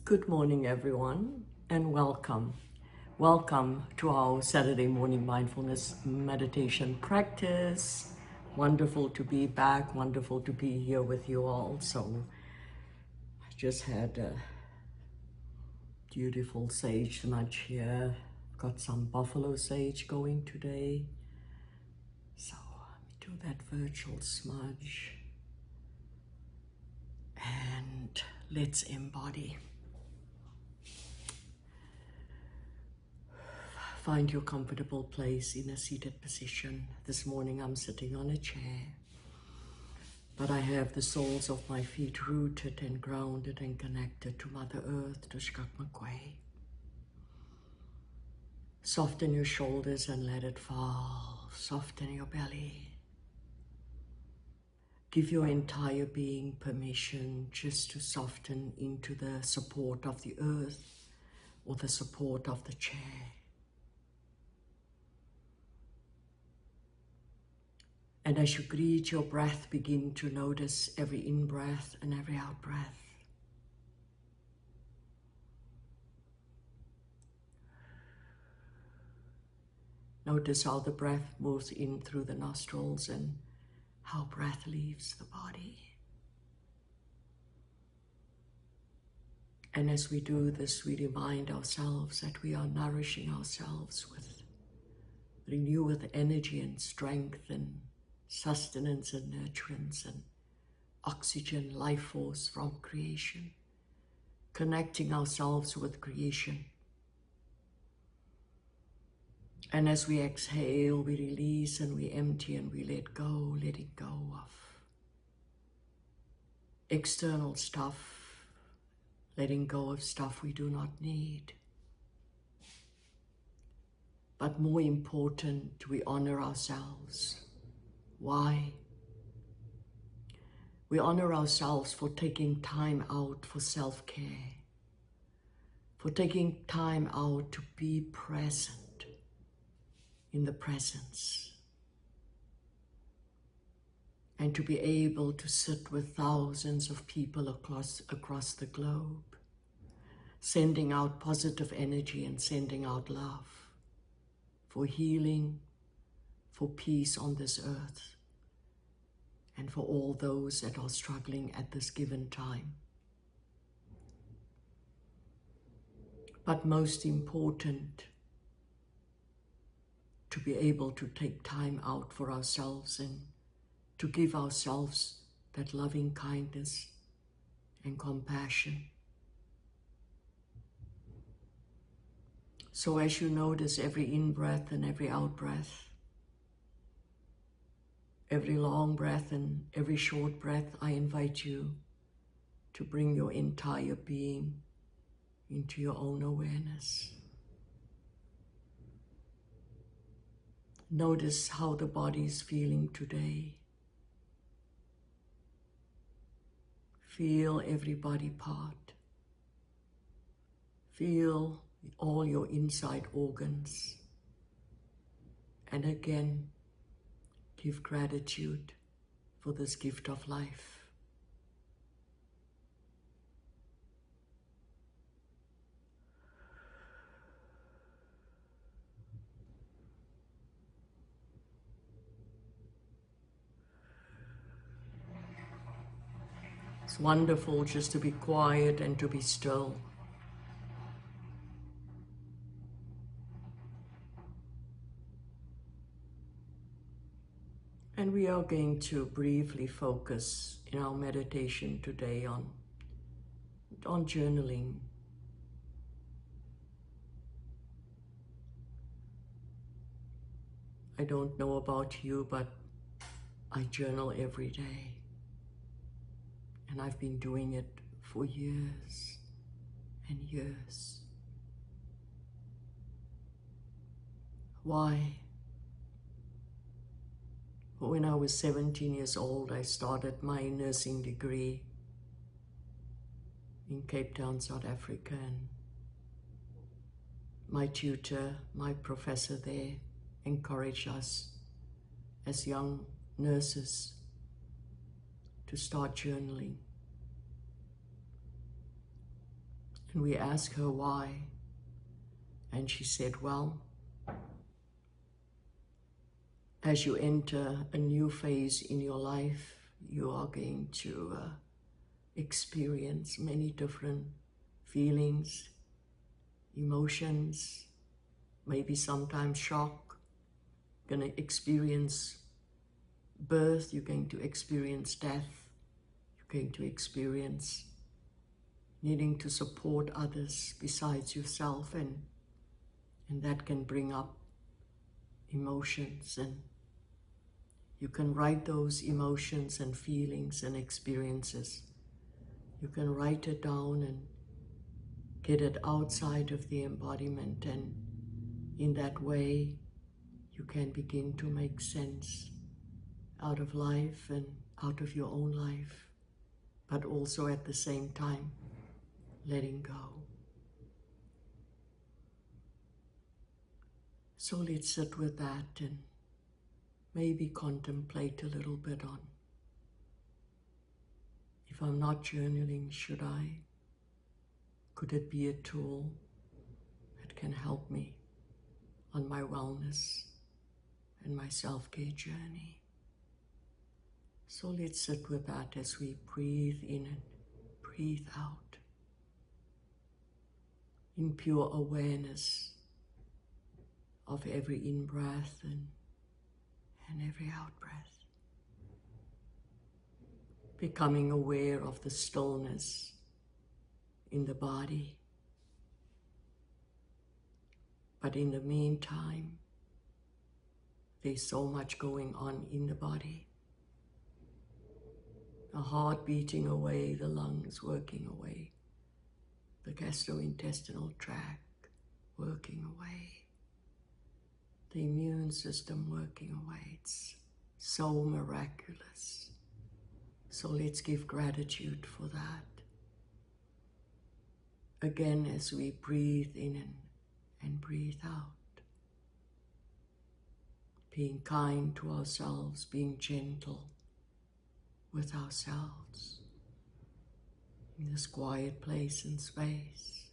Good morning, everyone, and welcome. Welcome to our Saturday morning mindfulness meditation practice. Wonderful to be back, wonderful to be here with you all. So, I just had a beautiful sage smudge here. Got some buffalo sage going today. So, let me do that virtual smudge. And let's embody. Find your comfortable place in a seated position. This morning I'm sitting on a chair, but I have the soles of my feet rooted and grounded and connected to Mother Earth, to Shkak-Makwe. Soften your shoulders and let it fall. Soften your belly. Give your entire being permission just to soften into the support of the earth or the support of the chair. And as you greet your breath, begin to notice every in-breath and every out-breath. Notice how the breath moves in through the nostrils and how breath leaves the body. And as we do this, we remind ourselves that we are nourishing ourselves with renewed energy and strength and sustenance and nurturance and oxygen, life force from creation, connecting ourselves with creation. And as we exhale, we release and we empty and we let go, letting go of external stuff, letting go of stuff we do not need. But more important, we honor ourselves. Why? We honor ourselves for taking time out for self-care, for taking time out to be present in the presence, and to be able to sit with thousands of people across the globe, sending out positive energy and sending out love for healing, for peace on this earth, and for all those that are struggling at this given time. But most important, to be able to take time out for ourselves and to give ourselves that loving kindness and compassion. So as you notice every in-breath and every out-breath, every long breath and every short breath, I invite you to bring your entire being into your own awareness. Notice how the body is feeling today. Feel every body part. Feel all your inside organs. And again, give gratitude for this gift of life. It's wonderful just to be quiet and to be still. And we are going to briefly focus in our meditation today on journaling. I don't know about you, but I journal every day. And I've been doing it for years and years. Why? When I was 17 years old, I started my nursing degree in Cape Town, South Africa. And my tutor, my professor there, encouraged us as young nurses to start journaling. And we asked her why. And she said, well, as you enter a new phase in your life, you are going to experience many different feelings, emotions, maybe sometimes shock. You're going to experience birth, you're going to experience death, you're going to experience needing to support others besides yourself, and that can bring up emotions, and you can write those emotions and feelings and experiences. You can write it down and get it outside of the embodiment, and in that way you can begin to make sense out of life and out of your own life, but also at the same time letting go. So let's sit with that and maybe contemplate a little bit on, if I'm not journaling, should I? Could it be a tool that can help me on my wellness and my self-care journey? So let's sit with that as we breathe in and breathe out in pure awareness of every in-breath and every out-breath. Becoming aware of the stillness in the body. But in the meantime, there's so much going on in the body. The heart beating away, the lungs working away, the gastrointestinal tract working away, the immune system working away. It's so miraculous. So let's give gratitude for that. Again, as we breathe in and breathe out, being kind to ourselves, being gentle with ourselves in this quiet place and space.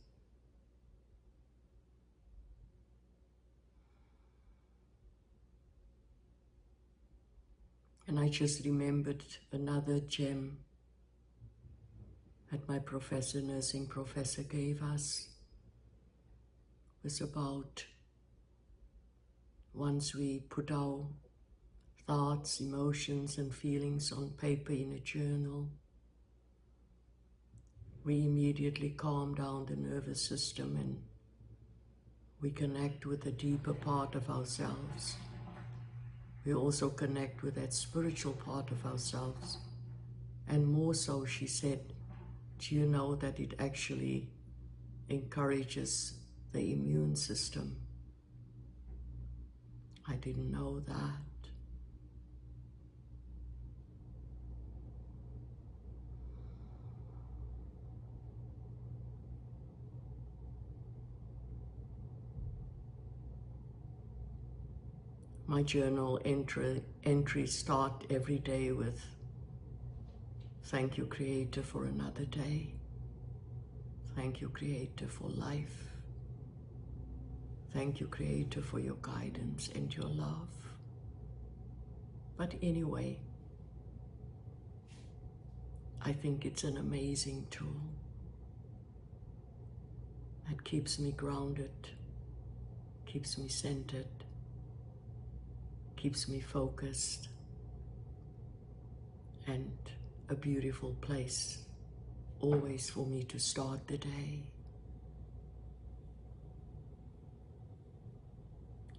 And I just remembered another gem that my nursing professor gave us. It was about once we put our thoughts, emotions, and feelings on paper in a journal, we immediately calm down the nervous system and we connect with a deeper part of ourselves. We also connect with that spiritual part of ourselves. And more so, she said, do you know that it actually encourages the immune system? I didn't know that. My journal entries start every day with, thank you, Creator, for another day. Thank you, Creator, for life. Thank you, Creator, for your guidance and your love. But anyway, I think it's an amazing tool that keeps me grounded, keeps me centered, keeps me focused, and a beautiful place always for me to start the day.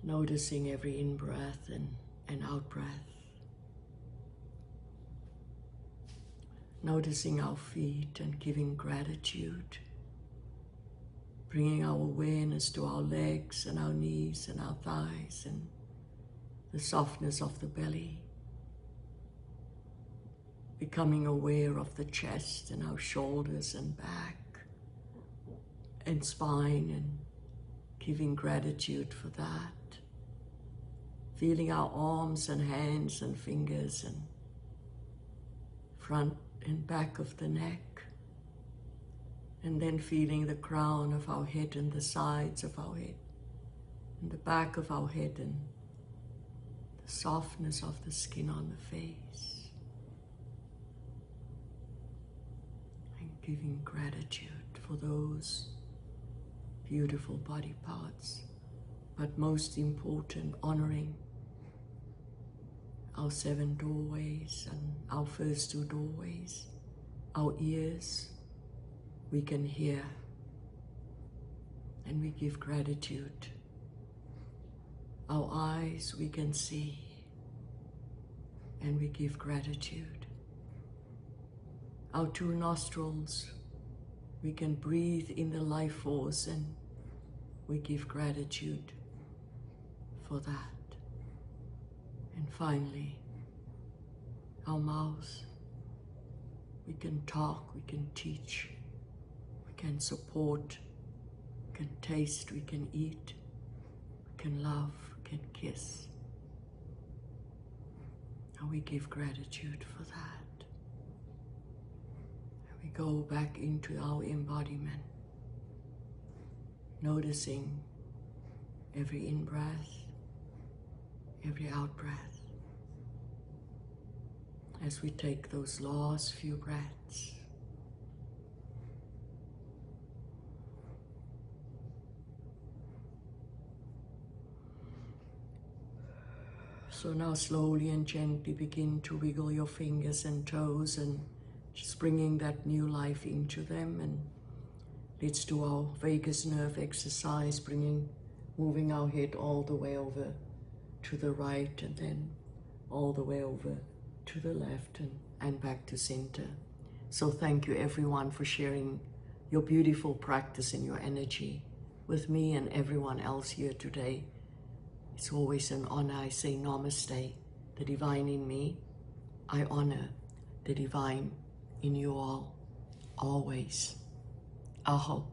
Noticing every in-breath and out-breath. Noticing our feet and giving gratitude. Bringing our awareness to our legs and our knees and our thighs and the softness of the belly. Becoming aware of the chest and our shoulders and back and spine, and giving gratitude for that. Feeling our arms and hands and fingers and front and back of the neck, And then feeling the crown of our head and the sides of our head, and the back of our head, and the softness of the skin on the face. And giving gratitude for those beautiful body parts, but most important, honoring our 7 doorways and our first 2 doorways. Our ears, we can hear, and we give gratitude. Our eyes, we can see, and we give gratitude. Our 2 nostrils, we can breathe in the life force, and we give gratitude for that. And finally, our mouth, we can talk, we can teach, we can support, we can taste, we can eat, we can love, we can kiss. And we give gratitude for that. And we go back into our embodiment, noticing every in-breath, every out-breath, as we take those last few breaths. So now slowly and gently begin to wiggle your fingers and toes, and just bringing that new life into them. And let's do our vagus nerve exercise, moving our head all the way over to the right, and then all the way over to the left, and back to center. So thank you everyone for sharing your beautiful practice and your energy with me and everyone else here today. It's always an honor. I say namaste, the divine in me. I honor the divine in you all, always. Aho.